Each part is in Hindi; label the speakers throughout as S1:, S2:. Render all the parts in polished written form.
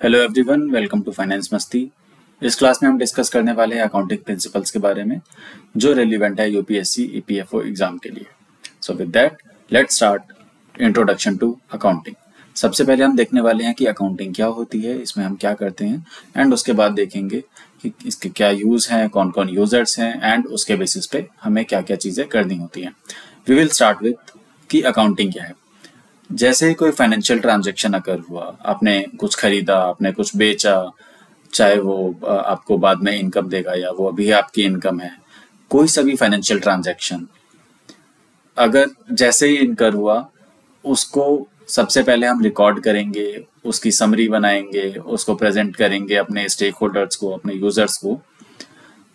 S1: Hello everyone, welcome to finance Masti. इस क्लास में हम डिस्कस करने वाले हैं अकाउंटिंग प्रिंसिपल्स के बारे में जो रेलिवेंट है यूपीएससी ईपीएफओ एग्जाम के लिए। So with that let's start introduction to accounting. सबसे पहले हम देखने वाले हैं कि अकाउंटिंग क्या होती है, इसमें हम क्या करते हैं, एंड उसके बाद देखेंगे कि इसके क्या यूज हैं, कौन कौन यूजर्स हैं, एंड उसके बेसिस पे हमें क्या क्या चीजें करनी होती हैं। वी विल स्टार्ट विथ कि अकाउंटिंग क्या है। जैसे ही कोई फाइनेंशियल ट्रांजैक्शन अकर हुआ, आपने कुछ खरीदा, आपने कुछ बेचा, चाहे वो आपको बाद में इनकम देगा या वो अभी आपकी इनकम है, कोई सा भी फाइनेंशियल ट्रांजैक्शन अगर जैसे ही इनकर हुआ, उसको सबसे पहले हम रिकॉर्ड करेंगे, उसकी समरी बनाएंगे, उसको प्रेजेंट करेंगे अपने स्टेक होल्डर्स को, अपने यूजर्स को।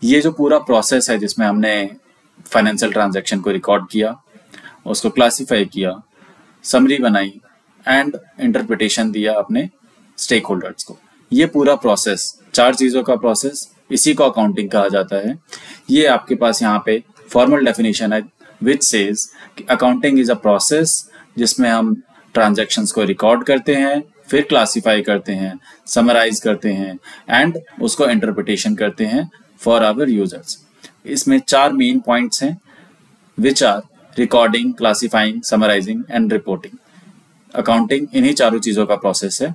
S1: ये जो पूरा प्रोसेस है जिसमें हमने फाइनेंशियल ट्रांजैक्शन को रिकॉर्ड किया, उसको क्लासीफाई किया, समरी बनाई एंड इंटरप्रिटेशन दिया अपने स्टेक होल्डर्स को, ये पूरा प्रोसेस, चार चीजों का प्रोसेस, इसी को अकाउंटिंग कहा जाता है। ये आपके पास यहाँ पे फॉर्मल डेफिनेशन है विच सेज कि अकाउंटिंग इज अ प्रोसेस जिसमें हम ट्रांजैक्शंस को रिकॉर्ड करते हैं, फिर क्लासीफाई करते हैं, समराइज करते हैं एंड उसको इंटरप्रिटेशन करते हैं फॉर आवर यूजर्स। इसमें चार मेन पॉइंट्स हैं which are recording, classifying, summarising and reporting. Accounting इन्हीं चारों चीजों का प्रोसेस है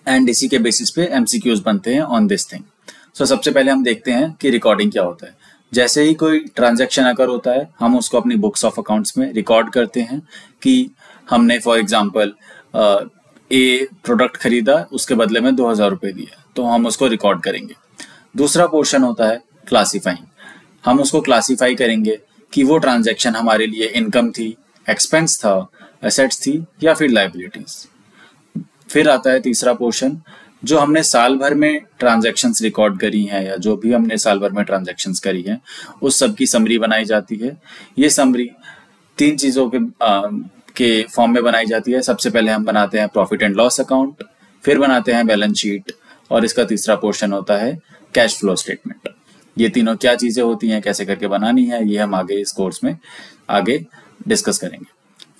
S1: एंड इसी के बेसिस पे एमसीक्यूज बनते हैं ऑन दिस थिंग। सो सबसे पहले हम देखते हैं कि रिकॉर्डिंग क्या होता है। जैसे ही कोई ट्रांजैक्शन अकर होता है, हम उसको अपनी बुक्स ऑफ अकाउंट्स में रिकॉर्ड करते हैं कि हमने फॉर एग्जांपल ए प्रोडक्ट खरीदा, उसके बदले में 2000 रुपये दिए, तो हम उसको रिकॉर्ड करेंगे। दूसरा पोर्शन होता है क्लासीफाइंग। हम उसको क्लासीफाई करेंगे कि वो ट्रांजैक्शन हमारे लिए इनकम थी, एक्सपेंस था, एसेट्स थी या फिर लायबिलिटीज। फिर आता है तीसरा पोर्शन, जो हमने साल भर में ट्रांजैक्शंस रिकॉर्ड करी हैं या जो भी हमने साल भर में ट्रांजैक्शंस करी हैं, उस सब की समरी बनाई जाती है। ये समरी तीन चीजों के फॉर्म में बनाई जाती है। सबसे पहले हम बनाते हैं प्रॉफिट एंड लॉस अकाउंट, फिर बनाते हैं बैलेंस शीट, और इसका तीसरा पोर्शन होता है कैश फ्लो स्टेटमेंट। ये तीनों क्या चीजें होती हैं, कैसे करके बनानी है, ये हम आगे इस कोर्स में आगे डिस्कस करेंगे।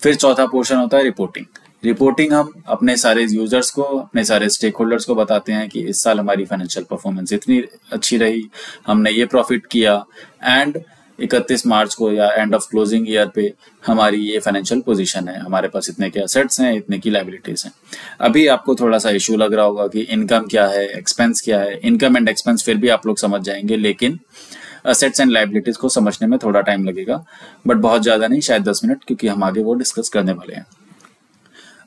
S1: फिर चौथा पोर्शन होता है रिपोर्टिंग। रिपोर्टिंग हम अपने सारे यूजर्स को, अपने सारे स्टेक होल्डर्स को बताते हैं कि इस साल हमारी फाइनेंशियल परफॉर्मेंस इतनी अच्छी रही, हमने ये प्रॉफिट किया एंड 31 मार्च को या एंड ऑफ क्लोजिंग ईयर पे हमारी ये फाइनेंशियल पोजीशन है, हमारे पास इतने के एसेट्स हैं, इतने की लायबिलिटीज हैं। अभी आपको थोड़ा सा इशू लग रहा होगा कि इनकम क्या है, एक्सपेंस क्या है। इनकम एंड एक्सपेंस फिर भी आप लोग समझ जाएंगे, लेकिन एसेट्स एंड लायबिलिटीज को समझने में थोड़ा टाइम लगेगा, बट बहुत ज्यादा नहीं, शायद 10 मिनट, क्योंकि हम आगे वो डिस्कस करने वाले हैं।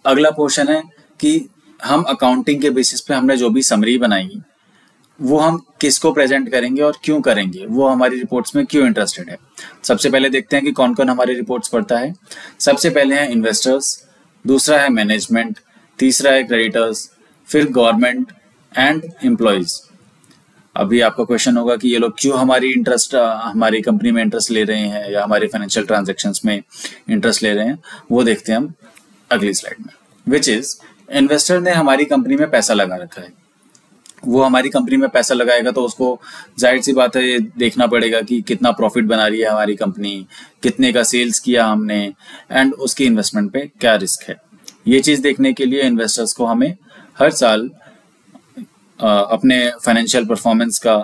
S1: अगला पोर्शन है कि हम अकाउंटिंग के बेसिस पे हमने जो भी समरी बनाई, वो हम किसको प्रेजेंट करेंगे और क्यों करेंगे, वो हमारी रिपोर्ट्स में क्यों इंटरेस्टेड है। सबसे पहले देखते हैं कि कौन कौन हमारी रिपोर्ट्स पढ़ता है। सबसे पहले हैं इन्वेस्टर्स, दूसरा है मैनेजमेंट, तीसरा है क्रेडिटर्स, फिर गवर्नमेंट एंड एम्प्लॉयज। अभी आपका क्वेश्चन होगा कि ये लोग क्यों हमारी कंपनी में इंटरेस्ट ले रहे हैं या हमारे फाइनेंशियल ट्रांजैक्शंस में इंटरेस्ट ले रहे हैं, वो देखते हैं हम अगली स्लाइड में। विच इज, इन्वेस्टर ने हमारी कंपनी में पैसा लगा रखा है, वो हमारी कंपनी में पैसा लगाएगा तो उसको जाहिर सी बात है ये देखना पड़ेगा कि कितना प्रॉफिट बना रही है हमारी कंपनी, कितने का सेल्स किया हमने, एंड उसकी इन्वेस्टमेंट पे क्या रिस्क है। ये चीज देखने के लिए इन्वेस्टर्स को हमें हर साल अपने फाइनेंशियल परफॉर्मेंस का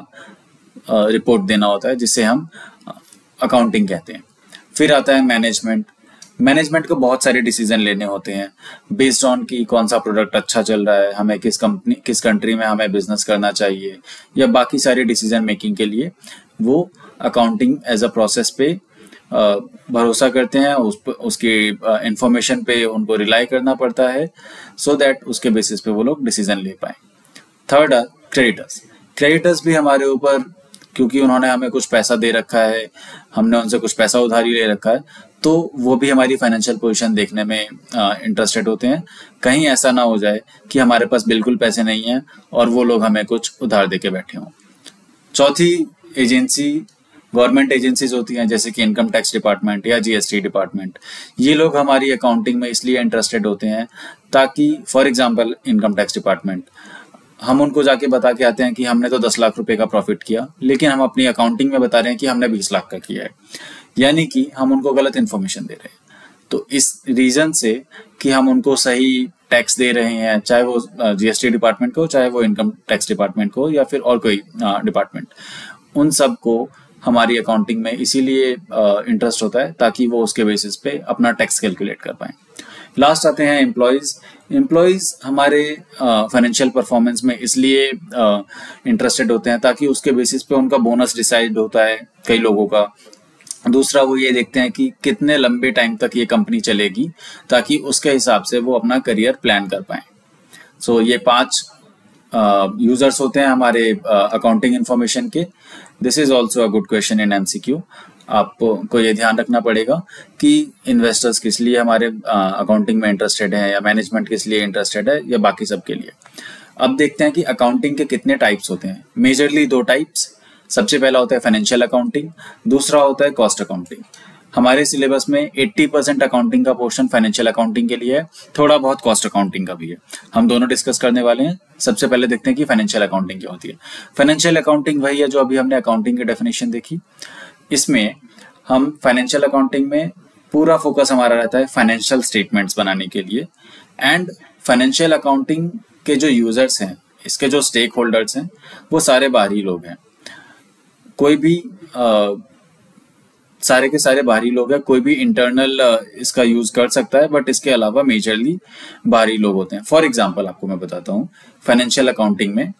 S1: रिपोर्ट देना होता है, जिसे हम अकाउंटिंग कहते हैं। फिर आता है मैनेजमेंट। मैनेजमेंट को बहुत सारे डिसीजन लेने होते हैं बेस्ड ऑन कि कौन सा प्रोडक्ट अच्छा चल रहा है, हमें किस कंट्री में हमें बिजनेस करना चाहिए, या बाकी सारे डिसीजन मेकिंग के लिए वो अकाउंटिंग एज अ प्रोसेस पे भरोसा करते हैं, उसकी इंफॉर्मेशन पे उनको रिलाई करना पड़ता है सो दैट उसके बेसिस पे वो लोग डिसीजन ले पाए। Third are creditors. क्रेडिटर्स भी हमारे ऊपर, क्योंकि उन्होंने हमें कुछ पैसा दे रखा है, हमने उनसे कुछ पैसा उधारी ले रखा है, तो वो भी हमारी फाइनेंशियल पोजीशन देखने में इंटरेस्टेड होते हैं। कहीं ऐसा ना हो जाए कि हमारे पास बिल्कुल पैसे नहीं हैं और वो लोग हमें कुछ उधार देके बैठे हों। चौथी एजेंसी गवर्नमेंट एजेंसीज होती हैं, जैसे कि इनकम टैक्स डिपार्टमेंट या जीएसटी डिपार्टमेंट। ये लोग हमारी अकाउंटिंग में इसलिए इंटरेस्टेड होते हैं ताकि for example income tax department, हम उनको जाके बता के आते हैं कि हमने तो 10 लाख रुपए का प्रॉफिट किया, लेकिन हम अपनी अकाउंटिंग में बता रहे हैं कि हमने 20 लाख का किया है, यानी कि हम उनको गलत इन्फॉर्मेशन दे रहे हैं। तो इस रीजन से कि हम उनको सही टैक्स दे रहे हैं, चाहे वो जीएसटी डिपार्टमेंट को, चाहे वो इनकम टैक्स डिपार्टमेंट को, या फिर और कोई डिपार्टमेंट, उन सब को हमारी अकाउंटिंग में इसीलिए इंटरेस्ट होता है ताकि वो उसके बेसिस पे अपना टैक्स कैलकुलेट कर पाए। लास्ट आते हैं एम्प्लॉयज हमारे फाइनेंशियल परफॉर्मेंस में इसलिए इंटरेस्टेड होते हैं ताकि उसके बेसिस पे उनका बोनस डिसाइड होता है कई लोगों का। दूसरा वो ये देखते हैं कि कितने लंबे टाइम तक ये कंपनी चलेगी ताकि उसके हिसाब से वो अपना करियर प्लान कर पाए। सो ये 5 यूजर्स होते हैं हमारे अकाउंटिंग इंफॉर्मेशन के। This is also a good question in MCQ. आपको ये ध्यान रखना पड़ेगा कि इन्वेस्टर्स किस लिए हमारे अकाउंटिंग में इंटरेस्टेड है, या मैनेजमेंट किस लिए इंटरेस्टेड है, या बाकी सब के लिए। अब देखते हैं कि अकाउंटिंग के कितने टाइप्स होते हैं। Majorly 2 types. सबसे पहला होता है फाइनेंशियल अकाउंटिंग, दूसरा होता है कॉस्ट अकाउंटिंग। हमारे सिलेबस में 80% अकाउंटिंग का पोर्शन फाइनेंशियल अकाउंटिंग के लिए है, थोड़ा बहुत कॉस्ट अकाउंटिंग का भी है। हम दोनों डिस्कस करने वाले हैं। सबसे पहले देखते हैं कि फाइनेंशियल अकाउंटिंग क्या होती है। फाइनेंशियल अकाउंटिंग वही है जो अभी हमने अकाउंटिंग की डेफिनेशन देखी। इसमें हम फाइनेंशियल अकाउंटिंग में पूरा फोकस हमारा रहता है फाइनेंशियल स्टेटमेंट्स बनाने के लिए। एंड फाइनेंशियल अकाउंटिंग के जो यूजर्स हैं, इसके जो स्टेक होल्डर्स हैं, वो सारे बाहरी लोग हैं। कोई भी सारे के सारे बाहरी लोग हैं। कोई भी इंटरनल इसका यूज कर सकता है, बट इसके अलावा मेजरली बाहरी लोग होते हैं। फॉर एग्जांपल आपको मैं बताता हूँ, फाइनेंशियल अकाउंटिंग में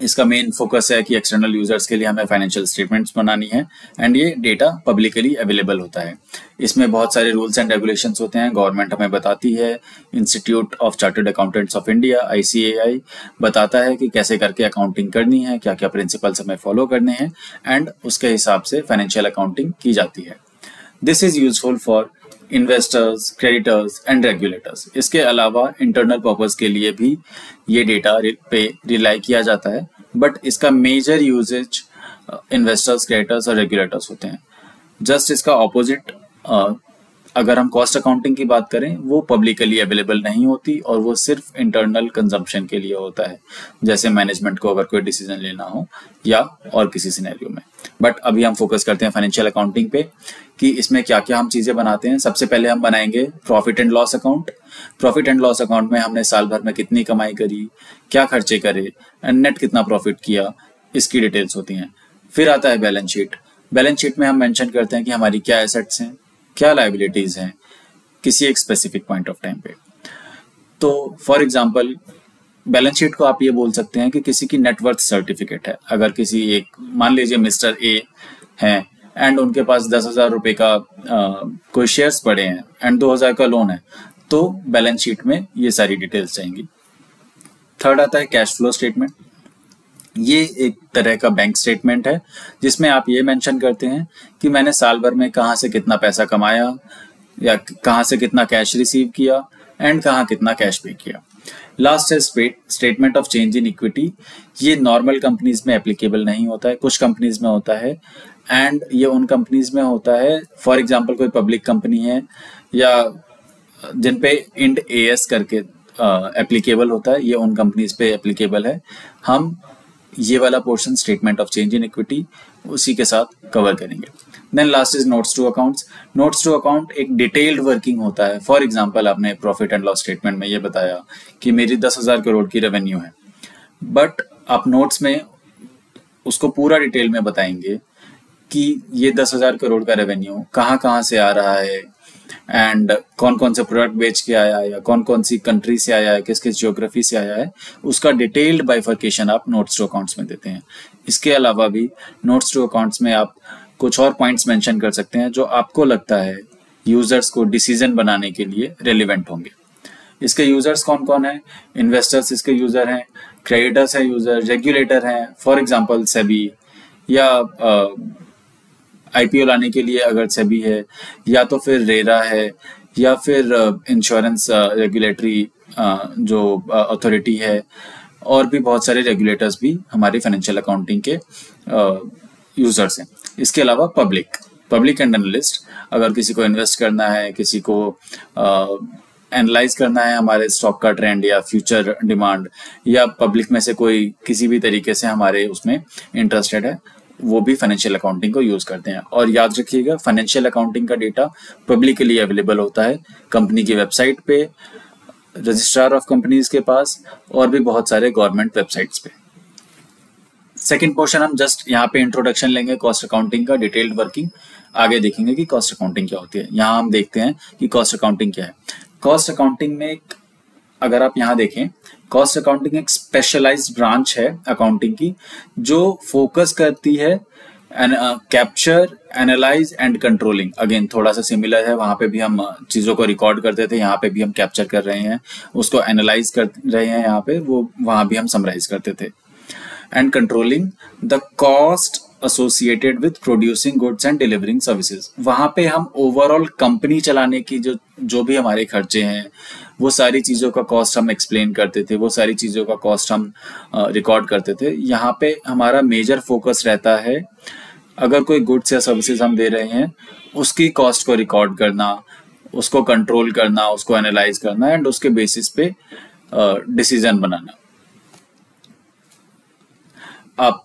S1: इसका मेन फोकस है कि एक्सटर्नल यूजर्स के लिए हमें फाइनेंशियल स्टेटमेंट्स बनानी है, एंड ये डेटा पब्लिकली अवेलेबल होता है। इसमें बहुत सारे रूल्स एंड रेगुलेशंस होते हैं, गवर्नमेंट हमें बताती है। Institute of chartered accountants of India ICAI बताता है कि कैसे करके अकाउंटिंग करनी है, क्या क्या प्रिंसिपल्स हमें फॉलो करने हैं, एंड उसके हिसाब से फाइनेंशियल अकाउंटिंग की जाती है। This is useful for investors, creditors and regulators. इसके अलावा इंटरनल पर्पस के लिए भी ये डेटा पे रिलाई किया जाता है, बट इसका मेजर यूजेज इन्वेस्टर्स, क्रेडिटर्स और रेगुलेटर्स होते हैं। जस्ट इसका ऑपोजिट अगर हम कॉस्ट अकाउंटिंग की बात करें, वो पब्लिकली अवेलेबल नहीं होती और वो सिर्फ इंटरनल कंजम्पशन के लिए होता है, जैसे मैनेजमेंट को अगर कोई डिसीजन लेना हो या और किसी सिनेरियो में। बट अभी हम फोकस करते हैं फाइनेंशियल अकाउंटिंग पे कि इसमें क्या क्या हम चीजें बनाते हैं। सबसे पहले हम बनाएंगे profit and loss account. Profit and loss account में हमने साल भर में कितनी कमाई करी, क्या खर्चे करे, एंड नेट कितना प्रॉफिट किया, इसकी डिटेल्स होती हैं। फिर आता है बैलेंस शीट। बैलेंस शीट में हम मेंशन करते हैं कि हमारी क्या एसेट्स हैं, क्या लायबिलिटीज हैं किसी एक स्पेसिफिक पॉइंट ऑफ टाइम पे। तो फॉर एग्जांपल बैलेंस शीट को आप ये बोल सकते हैं कि किसी की नेटवर्थ सर्टिफिकेट है। अगर किसी एक, मान लीजिए मिस्टर ए हैं एंड उनके पास 10,000 रुपए का कोई शेयर्स पड़े हैं एंड 2,000 का लोन है, तो बैलेंस शीट में ये सारी डिटेल्स चाहिए। थर्ड आता है कैश फ्लो स्टेटमेंट। ये एक तरह का बैंक स्टेटमेंट है जिसमें आप ये मेंशन करते हैं कि मैंने साल भर में कहाँ से कितना पैसा कमाया, या कहाँ से कितना कैश रिसीव किया, एंड कहाँ कितना कैश पे किया। लास्ट है statement of change in equity. ये नॉर्मल कंपनीज में एप्लीकेबल नहीं होता है, कुछ कंपनीज में होता है, एंड ये उन कंपनीज में होता है, फॉर एग्जांपल कोई पब्लिक कंपनी है या जिन पे इंड AS करके एप्लीकेबल होता है, ये उन कंपनीज पे एप्लीकेबल है। हम ये वाला portion statement of change in equity उसी के साथ कवर करेंगे। Then last is notes to accounts. Notes to account एक डिटेल्ड वर्किंग होता है। फॉर एग्जांपल आपने प्रॉफिट एंड लॉस स्टेटमेंट में ये बताया कि मेरी 10,000 करोड़ की रेवेन्यू है, बट आप नोट्स में उसको पूरा डिटेल में बताएंगे कि ये 10,000 करोड़ का रेवेन्यू कहाँ कहाँ से आ रहा है, एंड कौन कौन से प्रोडक्ट बेच के आया है, या कौन कौन सी कंट्री से आया है, किस किस ज्योग्राफी से आया है, उसका डिटेल्ड बाइफर्केशन आप नोट्स टू अकाउंट्स में देते हैं। इसके अलावा भी नोट्स टू अकाउंट्स में आप कुछ और पॉइंट्स मेंशन कर सकते हैं जो आपको लगता है यूजर्स को डिसीजन बनाने के लिए रेलिवेंट होंगे। इसके यूजर्स कौन कौन है? इन्वेस्टर्स इसके यूजर हैं, क्रेडिटर्स है यूजर, रेगुलेटर हैं, फॉर एग्जांपल सेबी, या IPO लाने के लिए अगर सेबी है, या तो फिर रेरा है, या फिर इंश्योरेंस रेगुलेटरी जो अथॉरिटी है, और भी बहुत सारे रेगुलेटर्स भी हमारी फाइनेंशियल अकाउंटिंग के यूजर्स हैं। इसके अलावा पब्लिक एंड एनालिस्ट, अगर किसी को इन्वेस्ट करना है, किसी को एनालाइज करना है हमारे स्टॉक का ट्रेंड या फ्यूचर डिमांड, या पब्लिक में से कोई किसी भी तरीके से हमारे उसमें इंटरेस्टेड है, वो भी फाइनेंशियल अकाउंटिंग को यूज करते हैं। और याद रखिएगा, फाइनेंशियल अकाउंटिंग का डेटा पब्लिकली अवेलेबल होता है कंपनी की वेबसाइट पे, रजिस्ट्रार ऑफ कंपनीज के पास और भी बहुत सारे गवर्नमेंट वेबसाइट्स पे। सेकेंड पोर्शन हम जस्ट यहाँ पे इंट्रोडक्शन लेंगे कॉस्ट अकाउंटिंग का, डिटेल्ड वर्किंग आगे देखेंगे कि कॉस्ट अकाउंटिंग क्या होती है। यहाँ हम देखते हैं कि कॉस्ट अकाउंटिंग क्या है। कॉस्ट अकाउंटिंग में अगर आप यहाँ देखें, कॉस्ट अकाउंटिंग एक स्पेशलाइज्ड ब्रांच है अकाउंटिंग की जो फोकस करती है capture, analyse and controlling. Again थोड़ा सा सिमिलर है, वहां पे भी हम चीजों को रिकॉर्ड करते थे, यहाँ पे भी हम कैप्चर कर रहे हैं, उसको एनालाइज कर रहे हैं, यहाँ पे वो वहां भी हम समराइज करते थे। And controlling the cost associated with producing goods and delivering services. वहां पे हम ओवरऑल कंपनी चलाने की जो भी हमारे खर्चे हैं, वो सारी चीज़ों का कॉस्ट हम एक्सप्लेन करते थे, वो सारी चीज़ों का कॉस्ट हम रिकॉर्ड करते थे। यहाँ पे हमारा मेजर फोकस रहता है अगर कोई गुड्स या सर्विसेज हम दे रहे हैं उसकी कॉस्ट को रिकॉर्ड करना, उसको कंट्रोल करना, उसको एनालाइज करना एंड उसके बेसिस पे डिसीजन बनाना। आप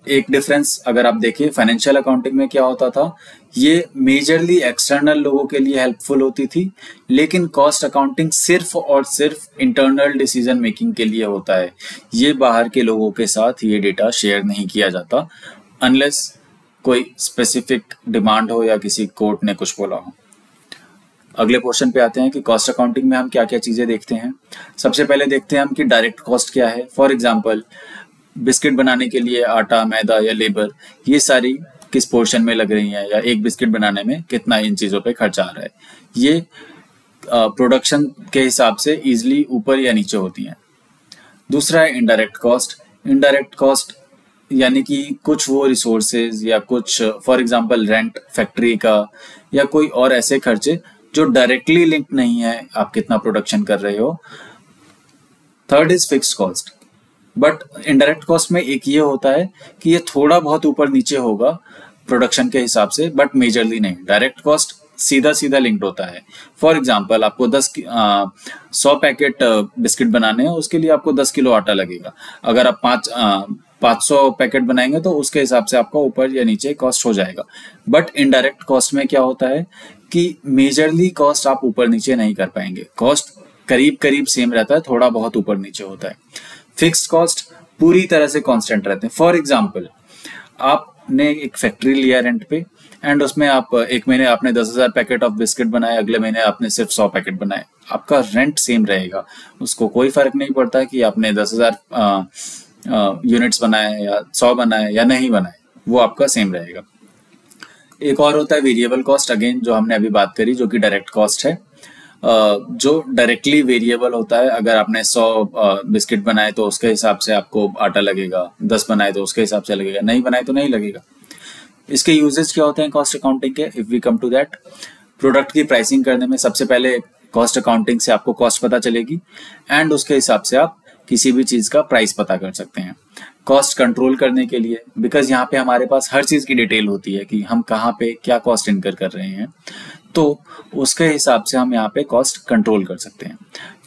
S1: एक डिफरेंस अगर आप देखिए, फाइनेंशियल अकाउंटिंग में क्या होता था, ये मेजरली एक्सटर्नल लोगों के लिए हेल्पफुल होती थी, लेकिन कॉस्ट अकाउंटिंग सिर्फ और सिर्फ इंटरनल डिसीजन मेकिंग के लिए होता है। ये बाहर के लोगों के साथ ये डेटा शेयर नहीं किया जाता अनलेस कोई स्पेसिफिक डिमांड हो या किसी कोर्ट ने कुछ बोला हो। अगले पोर्शन पे आते हैं कि कॉस्ट अकाउंटिंग में हम क्या क्या चीजें देखते हैं। सबसे पहले देखते हैं हम कि डायरेक्ट कॉस्ट क्या है। फॉर एग्जाम्पल, बिस्किट बनाने के लिए आटा, मैदा या लेबर, ये सारी किस पोर्शन में लग रही हैं, या एक बिस्किट बनाने में कितना इन चीज़ों पे खर्चा आ रहा है, ये प्रोडक्शन के हिसाब से इजीली ऊपर या नीचे होती हैं। दूसरा है इनडायरेक्ट कॉस्ट। इनडायरेक्ट कॉस्ट यानी कि कुछ वो रिसोर्सेज या कुछ फॉर एग्जांपल रेंट फैक्ट्री का या कोई और ऐसे खर्चे जो डायरेक्टली लिंक नहीं है आप कितना प्रोडक्शन कर रहे हो। Third is fixed cost. But indirect cost में एक ये होता है कि ये थोड़ा बहुत ऊपर नीचे होगा प्रोडक्शन के हिसाब से, बट मेजरली नहीं। डायरेक्ट कॉस्ट सीधा सीधा लिंक्ड होता है। फॉर एग्जांपल, आपको 100 पैकेट बिस्किट बनाने हैं, उसके लिए आपको 10 किलो आटा लगेगा। अगर आप 500 पैकेट बनाएंगे तो उसके हिसाब से आपका ऊपर या नीचे कॉस्ट हो जाएगा। बट इनडायरेक्ट कॉस्ट में क्या होता है कि मेजरली कॉस्ट आप ऊपर नीचे नहीं कर पाएंगे, कॉस्ट करीब करीब सेम रहता है, थोड़ा बहुत ऊपर नीचे होता है। फिक्स्ड कॉस्ट पूरी तरह से कांस्टेंट रहते हैं। फॉर एग्जांपल, आपने एक फैक्ट्री लिया रेंट पे एंड उसमें आप एक महीने आपने 10,000 पैकेट ऑफ बिस्किट बनाए, अगले महीने आपने सिर्फ 100 पैकेट बनाए, आपका रेंट सेम रहेगा, उसको कोई फर्क नहीं पड़ता कि आपने 10,000 यूनिट्स बनाए या 100 बनाए या नहीं बनाए, वो आपका सेम रहेगा। एक और होता है वेरिएबल कॉस्ट, अगेन जो हमने अभी बात करी, जो कि डायरेक्ट कॉस्ट है, जो डायरेक्टली वेरिएबल होता है। अगर आपने 100 बिस्किट बनाए तो उसके हिसाब से आपको आटा लगेगा, 10 बनाए तो उसके हिसाब से लगेगा, नहीं बनाए तो नहीं लगेगा। इसके यूजेस क्या होते हैं कॉस्ट अकाउंटिंग के, if we come to that. Product की प्राइसिंग करने में सबसे पहले कॉस्ट अकाउंटिंग से आपको कॉस्ट पता चलेगी एंड उसके हिसाब से आप किसी भी चीज का प्राइस पता कर सकते हैं। कॉस्ट कंट्रोल करने के लिए, बिकॉज यहाँ पे हमारे पास हर चीज की डिटेल होती है कि हम कहाँ पे क्या कॉस्ट इनकर कर रहे हैं, तो उसके हिसाब से हम यहाँ पे कॉस्ट कंट्रोल कर सकते हैं।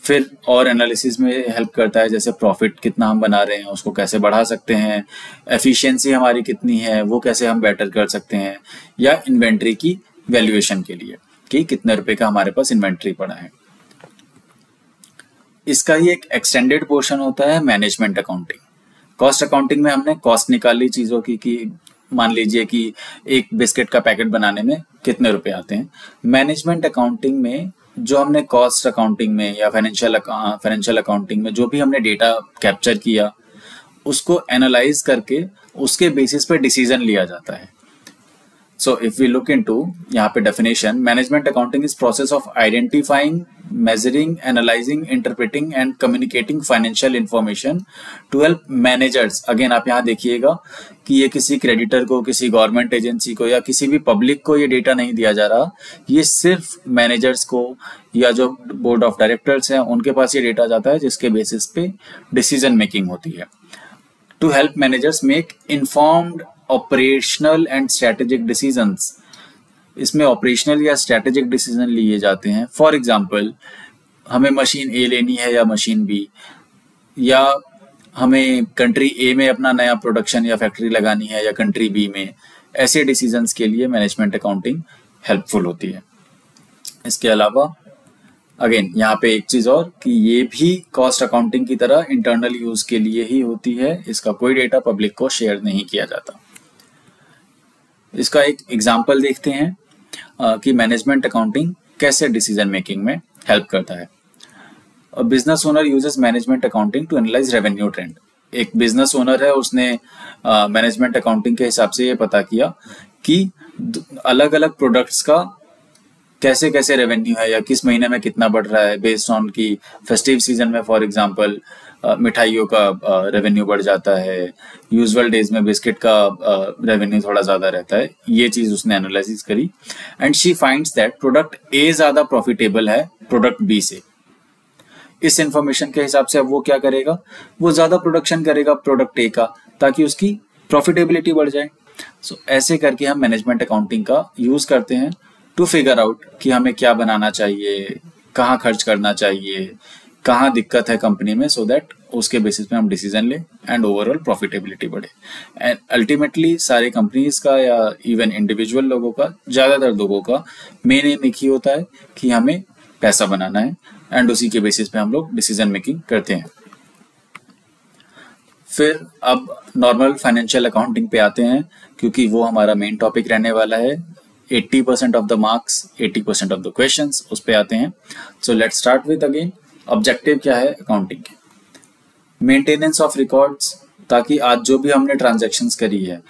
S1: फिर और एनालिसिस में हेल्प करता है, जैसे प्रॉफिट कितना हम बना रहे हैं उसको कैसे बढ़ा सकते हैं, एफिशिएंसी हमारी कितनी है वो कैसे हम बेटर कर सकते हैं, या इन्वेंट्री की वैल्यूएशन के लिए कि कितने रुपए का हमारे पास इन्वेंट्री पड़ा है। इसका ही एक एक्सटेंडेड पोर्शन होता है मैनेजमेंट अकाउंटिंग। कॉस्ट अकाउंटिंग में हमने कॉस्ट निकाली चीजों की कि मान लीजिए कि एक बिस्किट का पैकेट बनाने में कितने रुपए आते हैं। मैनेजमेंट अकाउंटिंग में जो हमने कॉस्ट अकाउंटिंग में या फाइनेंशियल अकाउंटिंग में जो भी हमने डेटा कैप्चर किया उसको एनालाइज करके उसके बेसिस पे डिसीजन लिया जाता है। So if we look into यहाँ पे definition, management accounting is process of identifying, measuring, analyzing, interpreting and communicating financial information to help managers। Again आप यहाँ देखिएगा कि ये किसी क्रेडिटर को, किसी गवर्नमेंट एजेंसी को या किसी भी पब्लिक को ये डेटा नहीं दिया जा रहा, ये सिर्फ मैनेजर्स को या जो बोर्ड ऑफ डायरेक्टर्स हैं उनके पास ये डेटा जाता है जिसके बेसिस पे डिसीजन मेकिंग होती है। To help managers make informed operational and strategic decisions. इसमें ऑपरेशनल या स्ट्रेटेजिक डिसीजन लिए जाते हैं। फॉर एग्जांपल, हमें मशीन ए लेनी है या मशीन बी, या हमें कंट्री ए में अपना नया प्रोडक्शन या फैक्ट्री लगानी है या कंट्री बी में, ऐसे डिसीजंस के लिए मैनेजमेंट अकाउंटिंग हेल्पफुल होती है। इसके अलावा अगेन यहाँ पे एक चीज और कि ये भी कॉस्ट अकाउंटिंग की तरह इंटरनल यूज के लिए ही होती है, इसका कोई डेटा पब्लिक को शेयर नहीं किया जाता। इसका एक एग्जांपल देखते हैं कि मैनेजमेंट अकाउंटिंग कैसे डिसीजन मेकिंग में हेल्प करता है। Business owner uses management accounting to analyse revenue trend. एक बिजनेस ओनर है, उसने मैनेजमेंट अकाउंटिंग के हिसाब से ये पता किया कि अलग अलग प्रोडक्ट्स का कैसे कैसे रेवेन्यू है या किस महीने में कितना बढ़ रहा है, बेस्ड ऑन की फेस्टिव सीजन में फॉर एग्जांपल मिठाइयों का रेवेन्यू बढ़ जाता है, यूजुअल डेज में बिस्किट का रेवेन्यू थोड़ा ज्यादा रहता है। ये चीज उसने एनालिसिस करी and she finds that product ए ज्यादा प्रॉफिटेबल है प्रोडक्ट बी से। इस इंफॉर्मेशन के हिसाब से अब वो क्या करेगा, वो ज्यादा प्रोडक्शन करेगा प्रोडक्ट ए का ताकि उसकी प्रॉफिटेबिलिटी बढ़ जाए। सो ऐसे करके हम मैनेजमेंट अकाउंटिंग का यूज करते हैं टू फिगर आउट कि हमें क्या बनाना चाहिए, कहाँ खर्च करना चाहिए, कहाँ दिक्कत है कंपनी में, सो दैट उसके बेसिस पे हम डिसीजन लें एंड ओवरऑल प्रॉफिटेबिलिटी बढ़े। एंड अल्टीमेटली सारे कंपनीज का या इवन इंडिविजुअल लोगों का, ज्यादातर लोगों का मेन एम एक ही होता है कि हमें पैसा बनाना है एंड उसी के बेसिस पे हम लोग डिसीजन मेकिंग करते हैं। फिर अब नॉर्मल फाइनेंशियल अकाउंटिंग पे आते हैं क्योंकि वो हमारा मेन टॉपिक रहने वाला है। 80% of the marks, 80% of the questions उस पे आते हैं। So let's start with again objective क्या है अकाउंटिंग के। मेंटेनेंस ऑफ रिकॉर्ड्स, ताकि आज जो भी हमने ट्रांजैक्शंस करी है,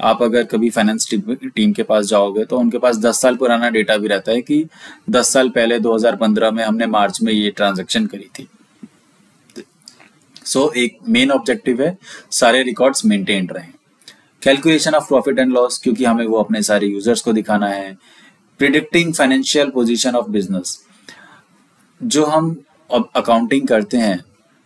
S1: आप अगर कभी फाइनेंस टीम के पास जाओगे तो उनके पास 10 साल पुराना डेटा भी रहता है कि 10 साल पहले 2015 में हमने मार्च में ये ट्रांजैक्शन करी थी। सो एक मेन ऑब्जेक्टिव है सारे रिकॉर्ड्स मेंटेन्ड रहें। Calculation of profit and loss, क्योंकि हमें वो अपने सारे यूजर्स को दिखाना है। Predicting financial position of business, जो हम अकाउंटिंग करते हैं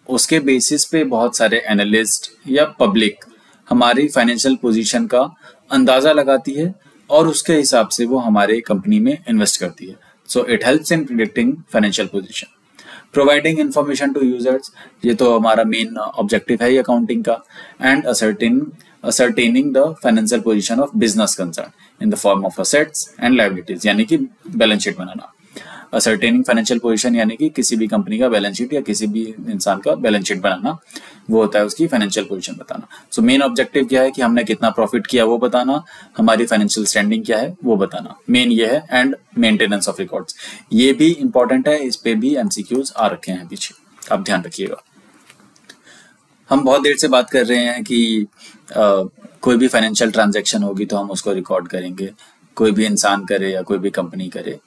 S1: उसके बेसिस पे बहुत सारे एनालिस्ट या पब्लिक हमारी फाइनेंशियल पोजीशन का अंदाजा लगाती है और उसके हिसाब से वो हमारे कंपनी में इन्वेस्ट करती है। So it helps in predicting financial position. Providing information to users, ये तो हमारा मेन ऑब्जेक्टिव है अकाउंटिंग का। And ascertaining the financial position of business concern in the form of assets and liabilities, यानी कि बैलेंस शीट बनाना। ascertaining financial position यानी कि किसी भी कंपनी का बैलेंस शीट या किसी भी इंसान का बैलेंस शीट बनाना, वो होता है उसकी फाइनेंशियल पोजीशन बताना। सो मेन ऑब्जेक्टिव क्या है कि हमने कितना प्रॉफिट किया वो बताना, हमारी फाइनेंशियल स्टैंडिंग क्या है वो बताना, मेन ये है। एंड मेंटेनेंस ऑफ रिकॉर्ड्स, ये भी इंपॉर्टेंट है, इस पे भी एमसीक्यूज आ रखे हैं पीछे, आप ध्यान रखिएगा। हम बहुत देर से बात कर रहे हैं कि कोई भी फाइनेंशियल ट्रांजैक्शन होगी तो हम उसको रिकॉर्ड करेंगे, कोई भी इंसान करे या कोई भी कंपनी करे।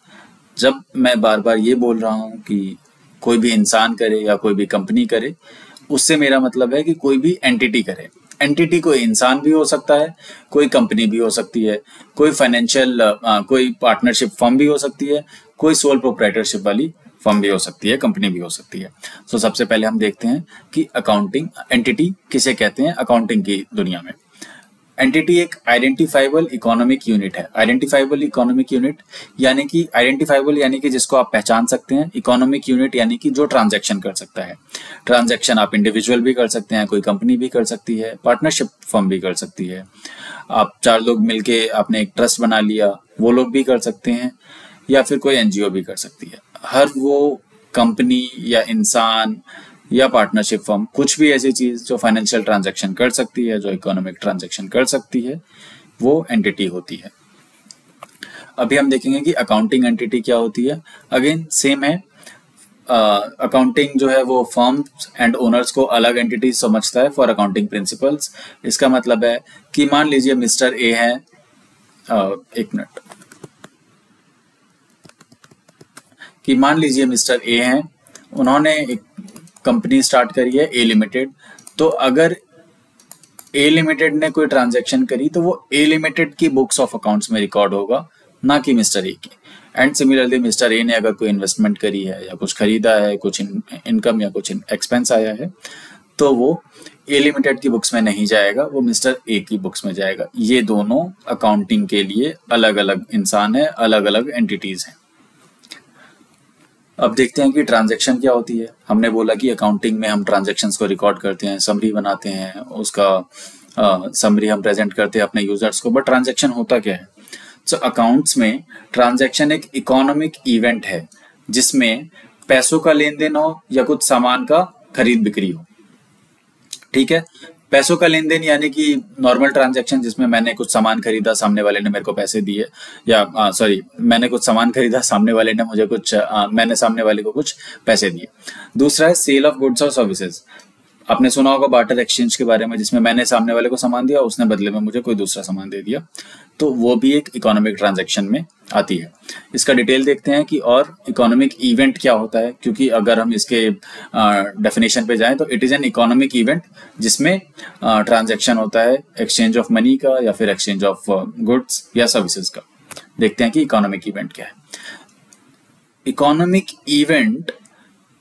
S1: जब मैं बार बार ये बोल रहा हूँ कि कोई भी इंसान करे या कोई भी कंपनी करे, उससे मेरा मतलब है कि कोई भी एंटिटी करे। एंटिटी कोई इंसान भी हो सकता है, कोई कंपनी भी हो सकती है, कोई फाइनेंशियल कोई पार्टनरशिप फर्म भी हो सकती है, कोई सोल प्रोप्राइटरशिप वाली फर्म भी हो सकती है, कंपनी भी हो सकती है। सो सबसे पहले हम देखते हैं कि अकाउंटिंग एंटिटी किसे कहते हैं अकाउंटिंग की दुनिया में। एंटिटी एक आइडेंटिफाइबल इकोनॉमिक यूनिट है। आइडेंटिफाइबल इकोनॉमिक यूनिट यानी कि आइडेंटिफाइबल यानी कि जिसको आप पहचान सकते हैं, इकोनॉमिक यूनिट यानी कि जो ट्रांजैक्शन कर सकता है। ट्रांजैक्शन आप इंडिविजुअल भी कर सकते हैं, कोई कंपनी भी कर सकती है, पार्टनरशिप फर्म भी कर सकती है, आप 4 लोग मिलके आपने एक ट्रस्ट बना लिया, वो लोग भी कर सकते हैं, या फिर कोई एनजीओ भी कर सकती है। हर वो कंपनी या इंसान या पार्टनरशिप फर्म, कुछ भी ऐसी चीज जो फाइनेंशियल ट्रांजैक्शन कर सकती है, जो इकोनॉमिक ट्रांजैक्शन कर सकती है, वो एंटिटी होती है। अभी हम देखेंगे कि अकाउंटिंग एंटिटी क्या होती है। अगेन सेम है, अकाउंटिंग जो है वो फर्म्स एंड ओनर्स को अलग एंटिटी समझता है फॉर अकाउंटिंग प्रिंसिपल्स। इसका मतलब है कि मान लीजिए मिस्टर ए है, एक मिनट, कि मान लीजिए मिस्टर ए हैं, उन्होंने एक कंपनी स्टार्ट करी है ए लिमिटेड। तो अगर ए लिमिटेड ने कोई ट्रांजैक्शन करी तो वो ए लिमिटेड की बुक्स ऑफ अकाउंट्स में रिकॉर्ड होगा, ना कि मिस्टर ए की। एंड सिमिलरली मिस्टर ए ने अगर कोई इन्वेस्टमेंट करी है या कुछ खरीदा है, कुछ इनकम या कुछ एक्सपेंस आया है, तो वो ए लिमिटेड की बुक्स में नहीं जाएगा, वो मिस्टर ए की बुक्स में जाएगा। ये दोनों अकाउंटिंग के लिए अलग अलग इंसान है, अलग अलग एंटिटीज हैं। अब देखते हैं कि ट्रांजैक्शन क्या होती है। हमने बोला कि अकाउंटिंग में हम ट्रांजैक्शंस को रिकॉर्ड करते हैं, समरी बनाते हैं, उसका समरी हम प्रेजेंट करते हैं अपने यूजर्स को। बट ट्रांजैक्शन होता क्या है? सो अकाउंट्स में ट्रांजैक्शन एक इकोनॉमिक इवेंट है जिसमें पैसों का लेन देन हो या कुछ सामान का खरीद बिक्री हो। ठीक है, पैसों का लेन देन यानी कि नॉर्मल ट्रांजैक्शन जिसमें मैंने कुछ सामान खरीदा, सामने वाले ने मेरे को पैसे दिए, या सॉरी मैंने कुछ सामान खरीदा, सामने वाले ने मुझे कुछ मैंने सामने वाले को कुछ पैसे दिए। दूसरा है सेल ऑफ गुड्स और सर्विसेज। आपने सुना होगा बार्टर एक्सचेंज के बारे में, जिसमें मैंने सामने वाले को सामान दिया, उसने बदले में मुझे कोई दूसरा सामान दे दिया, तो वो भी एक इकोनॉमिक ट्रांजैक्शन में आती है। इसका डिटेल देखते हैं कि और इकोनॉमिक इवेंट क्या होता है, क्योंकि अगर हम इसके डेफिनेशन पे जाएं तो it is an economic event जिसमें ट्रांजैक्शन होता है एक्सचेंज ऑफ मनी का या फिर एक्सचेंज ऑफ गुड्स या सर्विसेज का। देखते हैं कि इकोनॉमिक इवेंट क्या है। इकोनॉमिक इवेंट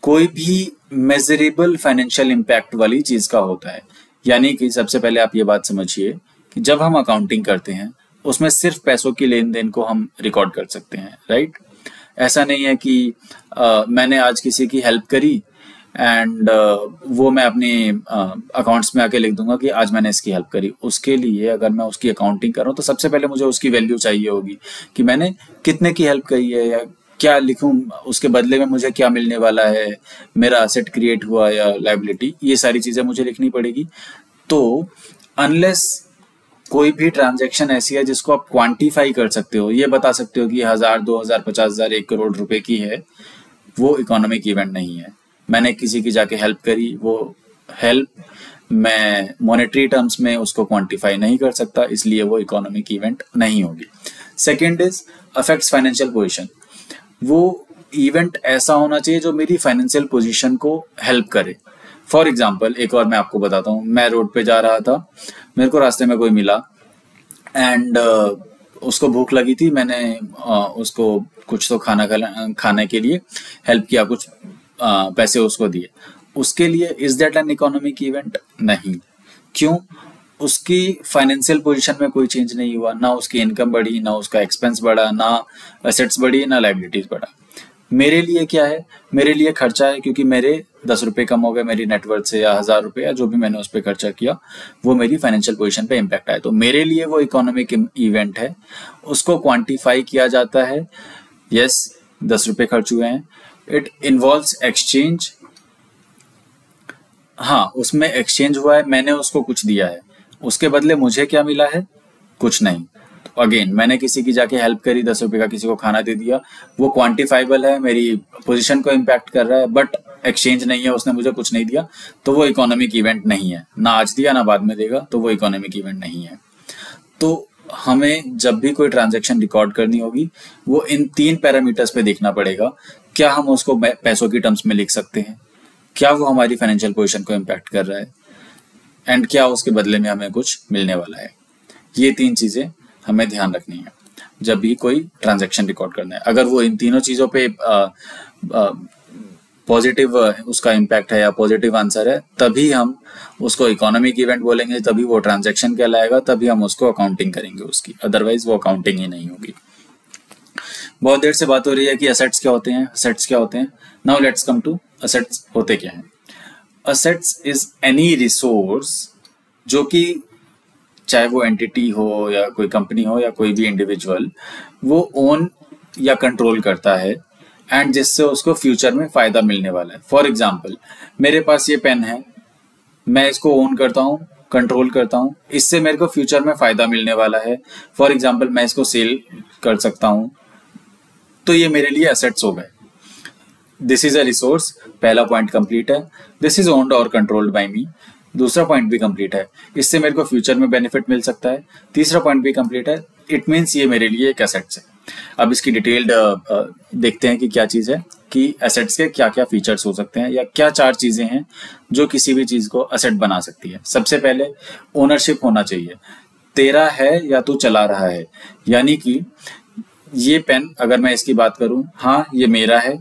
S1: कोई भी मेजरेबल फाइनेंशियल इंपैक्ट वाली चीज का होता है। यानी कि सबसे पहले आप ये बात समझिए कि जब हम अकाउंटिंग करते हैं उसमें सिर्फ पैसों की लेन देन को हम रिकॉर्ड कर सकते हैं, राइट। ऐसा नहीं है कि मैंने आज किसी की हेल्प करी एंड वो मैं अपने अकाउंट्स में आके लिख दूंगा कि आज मैंने इसकी हेल्प करी। उसके लिए अगर मैं उसकी अकाउंटिंग कर रहा हूँ तो सबसे पहले मुझे उसकी वैल्यू चाहिए होगी कि मैंने कितने की हेल्प करी है, या क्या लिखूं, उसके बदले में मुझे क्या मिलने वाला है, मेरा असेट क्रिएट हुआ या लायबिलिटी, ये सारी चीजें मुझे लिखनी पड़ेगी। तो अनलेस कोई भी ट्रांजैक्शन ऐसी है जिसको आप क्वांटिफाई कर सकते हो, ये बता सकते हो कि 1000, 2000, 50,000, 1 करोड़ रुपए की है, वो इकोनॉमिक इवेंट नहीं है। मैंने किसी की जाके हेल्प करी, वो हेल्प मैं मॉनेटरी टर्म्स में उसको क्वांटिफाई नहीं कर सकता, इसलिए वो इकोनॉमिक इवेंट नहीं होगी। Second is affects financial position. वो इवेंट ऐसा होना चाहिए जो मेरी फाइनेंशियल पोजीशन को हेल्प करे। फॉर एग्जाम्पल एक और मैं आपको बताता हूँ। मैं रोड पे जा रहा था, मेरे को रास्ते में कोई मिला एंड उसको भूख लगी थी, मैंने उसको कुछ तो खाने के लिए हेल्प किया, कुछ पैसे उसको दिए। उसके लिए is that an economic event? नहीं। क्यों? उसकी फाइनेंशियल पोजीशन में कोई चेंज नहीं हुआ, ना उसकी इनकम बढ़ी, ना उसका एक्सपेंस बढ़ा, ना एसेट्स बढ़ी, ना लायबिलिटीज बढ़ा। मेरे लिए क्या है? मेरे लिए खर्चा है, क्योंकि मेरे 10 रुपए कम हो गए मेरी नेटवर्थ से, या 1000 रुपए, या जो भी मैंने उस पर खर्चा किया वो मेरी फाइनेंशियल पोजीशन पे इम्पैक्ट आया। तो मेरे लिए वो इकोनॉमिक इवेंट है, उसको क्वांटिफाई किया जाता है। यस, 10 रुपए खर्च हुए हैं। It involves exchange. हाँ, उसमें एक्सचेंज हुआ है, मैंने उसको कुछ दिया है, उसके बदले मुझे क्या मिला है? कुछ नहीं। तो अगेन मैंने किसी की जाके हेल्प करी, 10 रुपए का किसी को खाना दे दिया, वो क्वांटिफाइबल है, मेरी पोजीशन को इम्पैक्ट कर रहा है, बट एक्सचेंज नहीं है, उसने मुझे कुछ नहीं दिया, तो वो इकोनॉमिक इवेंट नहीं है। ना आज दिया ना बाद में देगा, तो वो इकोनॉमिक इवेंट नहीं है। तो हमें जब भी कोई ट्रांजैक्शन रिकॉर्ड करनी होगी वो इन 3 पैरामीटर्स पे देखना पड़ेगा। क्या हम उसको पैसों की टर्म्स में लिख सकते हैं, क्या वो हमारी फाइनेंशियल पोजीशन को इम्पैक्ट कर रहा है, एंड क्या उसके बदले में हमें कुछ मिलने वाला है। ये 3 चीजें हमें ध्यान रखनी है जब भी कोई ट्रांजैक्शन रिकॉर्ड करना है। अगर वो इन तीनों चीजों पे पॉजिटिव उसका इम्पैक्ट है या पॉजिटिव आंसर है, तभी हम उसको इकोनॉमिक इवेंट बोलेंगे, तभी वो ट्रांजैक्शन कहलाएगा, तभी हम उसको अकाउंटिंग करेंगे उसकी, अदरवाइज वो अकाउंटिंग ही नहीं होगी। बहुत देर से बात हो रही है कि असेट्स क्या होते हैं, असेट्स क्या होते हैं। Now let's come to assets होते क्या हैं। असेट्स इज एनी रिसोर्स जो कि चाहे वो एंटिटी हो या कोई कंपनी हो या कोई भी इंडिविजुअल, वो ओन या कंट्रोल करता है एंड जिससे उसको फ्यूचर में फायदा मिलने वाला है। फॉर एग्जाम्पल मेरे पास ये पेन है, मैं इसको ओन करता हूँ, कंट्रोल करता हूँ, इससे मेरे को फ्यूचर में फायदा मिलने वाला है। फॉर एग्जाम्पल मैं इसको सेल कर सकता हूँ, तो ये मेरे लिए एसेट्स हो गए। दिस इज अ रिसोर्स, पहला पॉइंट कंप्लीट है। दिस इज ओन्ड और कंट्रोल्ड बाय मी, दूसरा पॉइंट भी कंप्लीट है, इससे मेरे को फ्यूचर में बेनिफिट मिल सकता है। तीसरा पॉइंट भी कंप्लीट है, इट मीन्स ये मेरे लिए एक एसेट्स है। अब इसकी डिटेल्ड देखते हैं कि क्या चीज है, कि एसेट्स के क्या क्या फीचर्स हो सकते हैं, या क्या 4 चीजें हैं जो किसी भी चीज को एसेट बना सकती है। सबसे पहले ओनरशिप होना चाहिए, तेरा है या तू चला रहा है। यानी कि ये पेन, अगर मैं इसकी बात करूं, हाँ ये मेरा है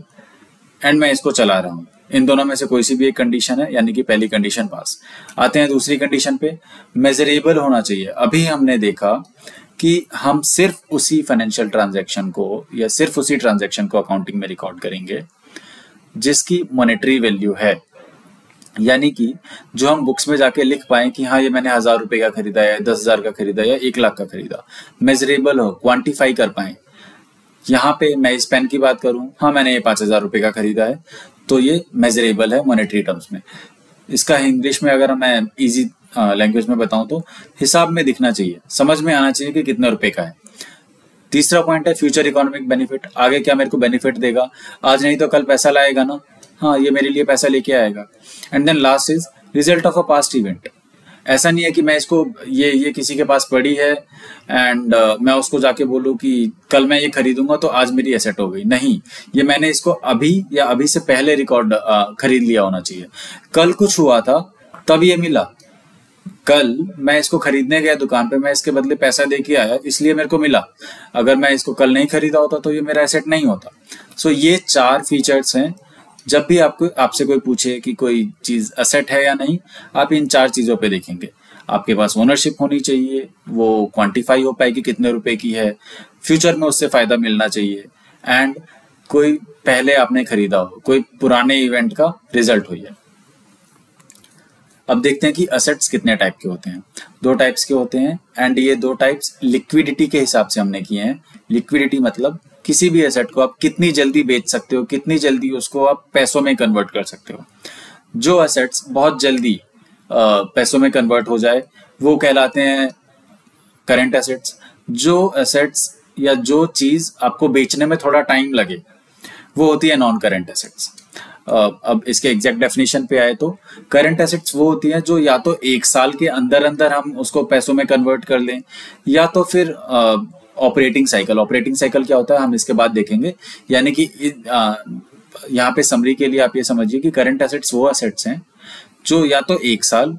S1: एंड मैं इसको चला रहा हूं, इन दोनों में से कोई सी भी एक कंडीशन है, यानी कि पहली कंडीशन पास। आते हैं दूसरी कंडीशन पे, मेजरेबल होना चाहिए। अभी हमने देखा कि हम सिर्फ उसी फाइनेंशियल ट्रांजैक्शन को या सिर्फ उसी ट्रांजैक्शन को अकाउंटिंग में रिकॉर्ड करेंगे जिसकी मॉनेटरी वैल्यू है, यानी कि जो हम बुक्स में जाके लिख पाए कि हाँ ये मैंने 1000 रुपए का खरीदा या 10,000 का खरीदा या 1 लाख का खरीदा। मेजरेबल हो, क्वांटिफाई कर पाए, यहाँ पे मैं इस पेन की बात करूं, हाँ मैंने ये 5,000 रुपये का खरीदा है, तो ये मेजरेबल है मॉनेटरी टर्म्स में। इसका इंग्लिश में अगर मैं इजी लैंग्वेज में बताऊं तो हिसाब में दिखना चाहिए, समझ में आना चाहिए कि कितने रुपए का है। तीसरा पॉइंट है फ्यूचर इकोनॉमिक बेनिफिट, आगे क्या मेरे को बेनिफिट देगा, आज नहीं तो कल पैसा लाएगा ना, हाँ ये मेरे लिए पैसा लेके आएगा। And then last is result of a past event. ऐसा नहीं है कि मैं इसको ये किसी के पास पड़ी है एंड मैं उसको जाके बोलूँ कि कल मैं ये खरीदूंगा तो आज मेरी एसेट हो गई, नहीं, ये मैंने इसको अभी या अभी से पहले रिकॉर्ड खरीद लिया होना चाहिए। कल कुछ हुआ था तब ये मिला, कल मैं इसको खरीदने गया दुकान पे, मैं इसके बदले पैसा दे के आया इसलिए मेरे को मिला, अगर मैं इसको कल नहीं खरीदा होता तो ये मेरा एसेट नहीं होता। सो ये 4 फीचर्स हैं। जब भी आपसे कोई पूछे कि कोई चीज असेट है या नहीं, आप इन 4 चीजों पे देखेंगे। आपके पास ओनरशिप होनी चाहिए, वो क्वांटिफाई हो पाएगी कितने रुपए की है, फ्यूचर में उससे फायदा मिलना चाहिए, एंड कोई पहले आपने खरीदा हो, कोई पुराने इवेंट का रिजल्ट हो। अब देखते हैं कि असेट्स कितने टाइप के होते हैं। 2 टाइप्स के होते हैं एंड ये 2 टाइप्स लिक्विडिटी के हिसाब से हमने किए हैं। लिक्विडिटी मतलब किसी भी एसेट को आप कितनी जल्दी बेच सकते हो, कितनी जल्दी उसको आप पैसों में कन्वर्ट कर सकते हो। जो एसेट्स बहुत जल्दी पैसों में कन्वर्ट हो जाए वो कहलाते हैं करंट एसेट्स। जो एसेट्स या जो चीज आपको बेचने में थोड़ा टाइम लगे वो होती है नॉन करंट एसेट्स। अब इसके एग्जैक्ट डेफिनेशन पे आए तो करंट एसेट्स वो होती हैं जो या तो 1 साल के अंदर अंदर हम उसको पैसों में कन्वर्ट कर लें, या तो फिर ऑपरेटिंग साइकिल क्या होता है हम इसके बाद देखेंगे। यानी कि यहाँ पे समरी के लिए आप ये समझिए कि करंट एसेट्स वो एसेट्स हैं जो या तो 1 साल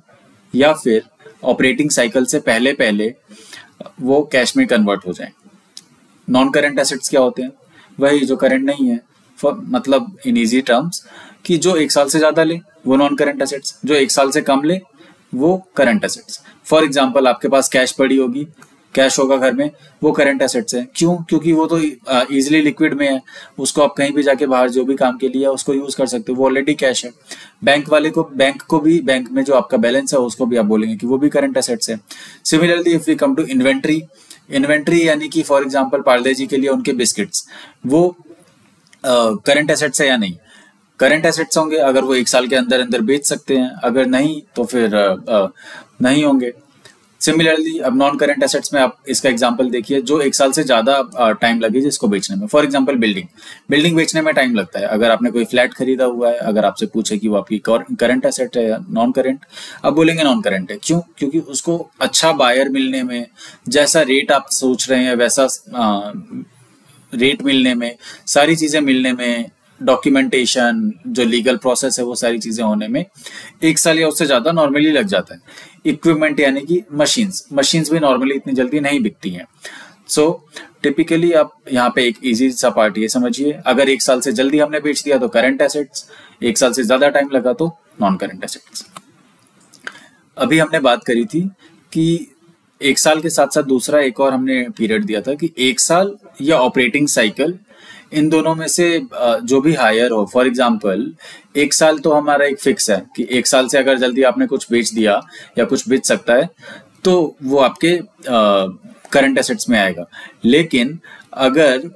S1: या फिर ऑपरेटिंग साइकिल से पहले पहले वो कैश में कन्वर्ट हो जाए। नॉन करंट एसेट्स क्या होते हैं, वही जो करंट नहीं है, मतलब इन इजी टर्म्स कि जो 1 साल से ज्यादा ले वो नॉन करंट एसेट्स, जो 1 साल से कम ले वो करंट एसेट्स। फॉर एग्जांपल आपके पास कैश पड़ी होगी, कैश होगा घर में, वो करंट एसेट्स है। क्यों? क्योंकि वो तो इजिली लिक्विड में है, उसको आप कहीं भी जाके बाहर जो भी काम के लिए उसको यूज कर सकते हो, वो ऑलरेडी कैश है। बैंक में जो आपका बैलेंस है उसको भी आप बोलेंगे कि वो भी करंट एसेट्स है। Similarly if we come to inventory यानी कि फॉर एग्जांपल पार्ले जी के लिए उनके बिस्किट्स, वो करंट एसेट्स है या नहीं? करंट एसेट्स होंगे अगर वो 1 साल के अंदर अंदर बेच सकते हैं, अगर नहीं तो फिर नहीं होंगे। सिमिलरली अब नॉन करंट एसेट्स में आप इसका एग्जांपल देखिए, जो 1 साल से ज्यादा टाइम लगे जिसको बेचने में। फॉर एग्जांपल बिल्डिंग बेचने में टाइम लगता है। अगर आपने कोई फ्लैट खरीदा हुआ है, अगर आपसे पूछे कि वो आपकी करंट एसेट है या नॉन करंट, आप बोलेंगे नॉन करंट है। क्यों? क्योंकि उसको अच्छा बायर मिलने में, जैसा रेट आप सोच रहे हैं वैसा रेट मिलने में, सारी चीजें मिलने में, डॉक्यूमेंटेशन जो लीगल प्रोसेस है वो सारी चीजें होने में 1 साल या उससे ज्यादा नॉर्मली लग जाता है। इक्विपमेंट यानी कि मशीन्स भी नॉर्मली इतनी जल्दी नहीं बिकती हैं। सो टिपिकली आप यहाँ पे एक इजी सा पार्ट ये समझिए, अगर 1 साल से जल्दी हमने बेच दिया तो करंट एसेट्स, 1 साल से ज्यादा टाइम लगा तो नॉन करंट एसेट्स। अभी हमने बात करी थी कि 1 साल के साथ साथ दूसरा एक और हमने पीरियड दिया था कि 1 साल या ऑपरेटिंग साइकिल, इन दोनों में से जो भी हायर हो। फॉर एग्जांपल 1 साल तो हमारा एक फिक्स है कि 1 साल से अगर जल्दी आपने कुछ बेच दिया या कुछ बेच सकता है तो वो आपके करंट एसेट्स में आएगा। लेकिन अगर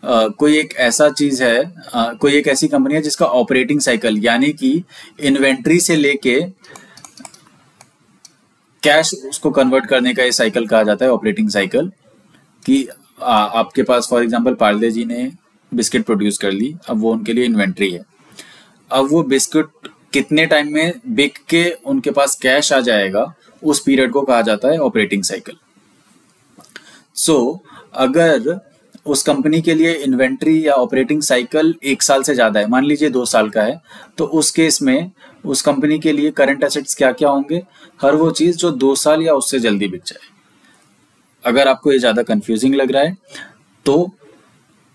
S1: कोई एक ऐसा चीज है, कोई एक ऐसी कंपनी है जिसका ऑपरेटिंग साइकिल यानी कि इन्वेंट्री से लेके कैश उसको कन्वर्ट करने का ये साइकिल कहा जाता है ऑपरेटिंग साइकिल, कि आपके पास फॉर एग्जांपल पार्ले जी ने बिस्किट प्रोड्यूस कर ली, अब वो उनके लिए इन्वेंट्री है। अब वो बिस्किट कितने टाइम में बिक के उनके पास कैश आ जाएगा, उस पीरियड को कहा जाता है ऑपरेटिंग साइकिल। सो अगर उस कंपनी के लिए इन्वेंट्री या ऑपरेटिंग साइकिल 1 साल से ज्यादा है, मान लीजिए 2 साल का है, तो उस केस में उस कंपनी के लिए करंट एसेट्स क्या क्या होंगे? हर वो चीज जो 2 साल या उससे जल्दी बिक जाए। अगर आपको ये ज्यादा कंफ्यूजिंग लग रहा है तो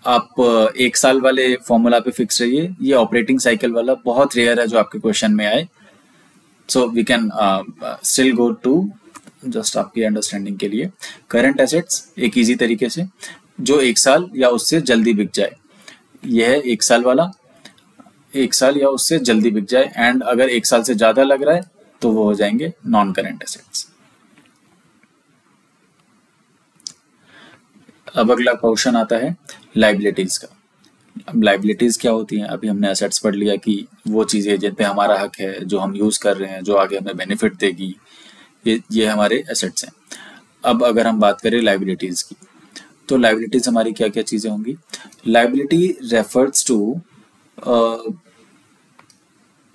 S1: आप 1 साल वाले फॉर्मूला पे फिक्स रहिए। ये ऑपरेटिंग साइकिल वाला बहुत रेयर है जो आपके क्वेश्चन में आए। So we can still go to just आपकी अंडरस्टैंडिंग के लिए करंट एसेट्स एक इजी तरीके से जो 1 साल या उससे जल्दी बिक जाए। यह है 1 साल वाला, 1 साल या उससे जल्दी बिक जाए, एंड अगर 1 साल से ज्यादा लग रहा है तो वो हो जाएंगे नॉन करंट एसेट्स। अब अगला क्वेश्चन आता है लाइबिलिटीज का। अब लाइबिलिटीज क्या होती हैं? अभी हमने असेट्स पढ़ लिया कि वो चीज़ें जिन पे हमारा हक है, जो हम यूज़ कर रहे हैं, जो आगे हमें बेनिफिट देगी, ये हमारे एसेट्स हैं। अब अगर हम बात करें लाइबिलिटीज की, तो लाइबिलिटीज हमारी क्या क्या चीज़ें होंगी? Liability refers to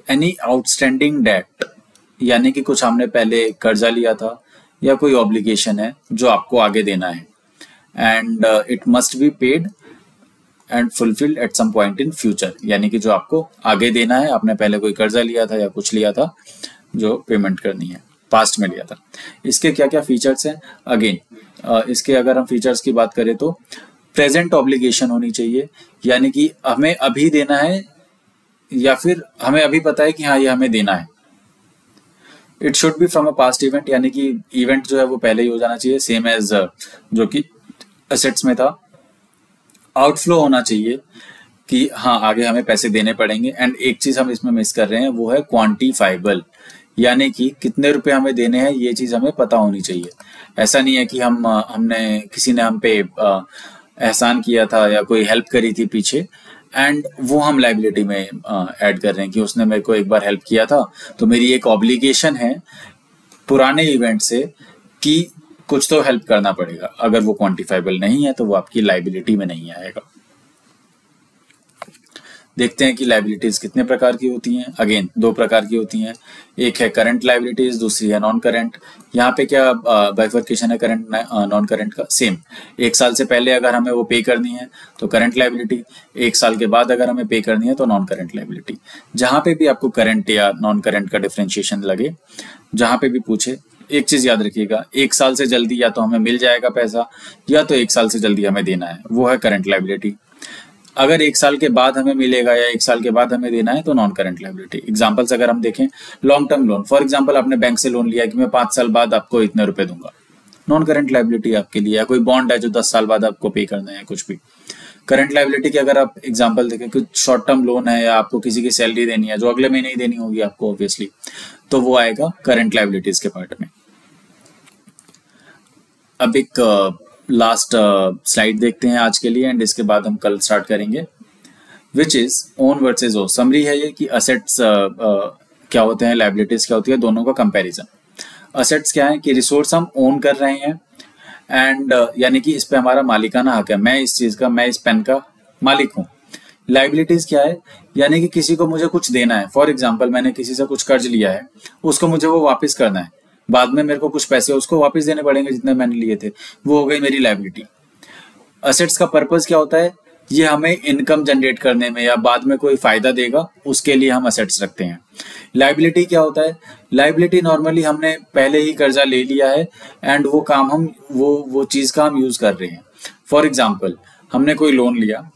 S1: any outstanding debt, यानी कि कुछ हमने पहले कर्जा लिया था या कोई ऑब्लिगेशन है जो आपको आगे देना है, and it must be paid and fulfilled at some point in future, यानी कि जो आपको आगे देना है, आपने पहले कोई कर्जा लिया था या कुछ लिया था जो पेमेंट करनी है, पास्ट में लिया था। इसके क्या क्या फीचर्स हैं? अगेन इसके अगर हम फीचर्स की बात करें तो प्रेजेंट ऑब्लिगेशन होनी चाहिए, यानी कि हमें अभी देना है या फिर हमें अभी पता है कि हाँ ये हमें देना है। It should be from a past event, यानी कि इवेंट जो है वो पहले ही हो जाना चाहिए, सेम एज जो कि एसेट्स में था। आउटफ्लो होना चाहिए कि हाँ आगे हमें पैसे देने पड़ेंगे। एंड एक चीज हम इसमें मिस कर रहे हैं, वो है क्वांटिफाइबल, यानी कि कितने रुपए हमें देने हैं ये चीज हमें पता होनी चाहिए। ऐसा नहीं है कि हमने किसी ने हम पे एहसान किया था या कोई हेल्प करी थी पीछे, एंड वो हम लाइबिलिटी में ऐड कर रहे हैं कि उसने मेरे को एक बार हेल्प किया था, तो मेरी एक ऑब्लिगेशन है पुराने इवेंट से कि कुछ तो हेल्प करना पड़ेगा। अगर वो क्वांटिफाइबल नहीं है तो वो आपकी लाइबिलिटी में नहीं आएगा। देखते हैं कि लाइबिलिटीज कितने प्रकार की होती हैं। अगेन 2 प्रकार की होती हैं, एक है करंट लाइबिलिटीज, दूसरी है नॉन करंट। यहाँ पे क्या बाइफर्केशन है करंट नॉन करंट का? सेम, 1 साल से पहले अगर हमें वो पे करनी है तो करंट लाइबिलिटी, 1 साल के बाद अगर हमें पे करनी है तो नॉन करंट लाइबिलिटी। जहां पे भी आपको करंट या नॉन करंट का डिफरेंशिएशन लगे, जहां पे भी पूछे, एक चीज याद रखिएगा, 1 साल से जल्दी या तो हमें मिल जाएगा पैसा या तो 1 साल से जल्दी हमें देना है, वो है करंट लाइबिलिटी। अगर 1 साल के बाद हमें मिलेगा या 1 साल के बाद हमें देना है तो नॉन करंट लाइबिलिटी। एग्जांपल्स अगर हम देखें, long term loan, for example आपने बैंक से लोन लिया कि मैं 5 साल बाद आपको इतने रुपए दूंगा, नॉन करंट लाइबिलिटी आपके लिए। या कोई बॉन्ड है जो 10 साल बाद आपको पे करना है, कुछ भी। करंट लाइबिलिटी की अगर आप एग्जांपल देखें, कुछ शॉर्ट टर्म लोन है या आपको किसी की सैलरी देनी है जो अगले महीने ही देनी होगी आपको ऑब्वियसली, तो वो आएगा करंट लाइबिलिटीज के पार्ट में। अब एक लास्ट स्लाइड देखते हैं आज के लिए, एंड इसके बाद हम कल स्टार्ट करेंगे, which is own versus owe. Summary है ये कि असेट्स क्या होते हैं, लाइबिलिटीज क्या होती है, दोनों का कंपैरिजन। असेट्स क्या है कि रिसोर्स हम ओन कर रहे हैं, एंड यानी कि इस पे हमारा मालिकाना हक है, मैं इस चीज का, मैं इस पेन का मालिक हूँ। लाइबिलिटीज क्या है, यानी कि किसी को मुझे कुछ देना है। फॉर एग्जाम्पल मैंने किसी से कुछ कर्ज लिया है, उसको मुझे वो वापस करना है, बाद में मेरे को कुछ पैसे उसको वापस देने पड़ेंगे जितने मैंने लिए थे, वो हो गई मेरी लाइबिलिटी। असेट्स का पर्पस क्या होता है, ये हमें इनकम जनरेट करने में या बाद में कोई फायदा देगा, उसके लिए हम असेट्स रखते हैं। लाइबिलिटी क्या होता है, लाइबिलिटी नॉर्मली हमने पहले ही कर्जा ले लिया है एंड वो काम हम वो चीज का हम यूज कर रहे हैं। फॉर एग्जाम्पल हमने कोई लोन लिया,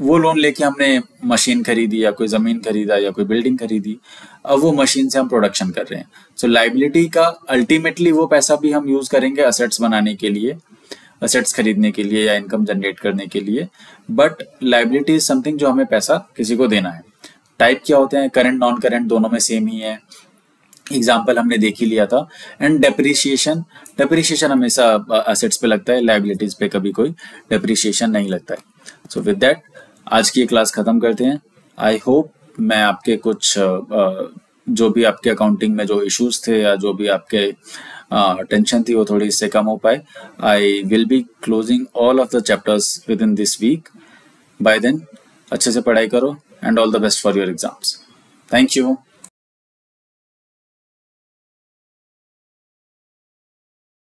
S1: वो लोन लेके हमने मशीन खरीदी या कोई जमीन खरीदा या कोई बिल्डिंग खरीदी, अब वो मशीन से हम प्रोडक्शन कर रहे हैं। सो लाइबिलिटी का अल्टीमेटली वो पैसा भी हम यूज करेंगे असेट्स बनाने के लिए, असेट्स खरीदने के लिए या इनकम जनरेट करने के लिए। बट लाइबिलिटी इज समथिंग जो हमें पैसा किसी को देना है। टाइप क्या होते हैं, करंट नॉन करंट दोनों में सेम ही है, एग्जाम्पल हमने देख ही लिया था। एंड डेप्रिसिएशन, डेप्रिसिएशन हमेशा असेट्स पे लगता है, लाइबिलिटीज पे कभी कोई डेप्रिसिएशन नहीं लगता है। सो विद दैट आज की ये क्लास खत्म करते हैं। आई होप मैं आपके कुछ जो भी आपके अकाउंटिंग में जो इश्यूज थे या जो भी आपके टेंशन थी वो थोड़ी इससे कम हो पाए। I will be closing all of the chapters within this week. By then अच्छे से पढ़ाई करो and all the best for your exams. Thank you.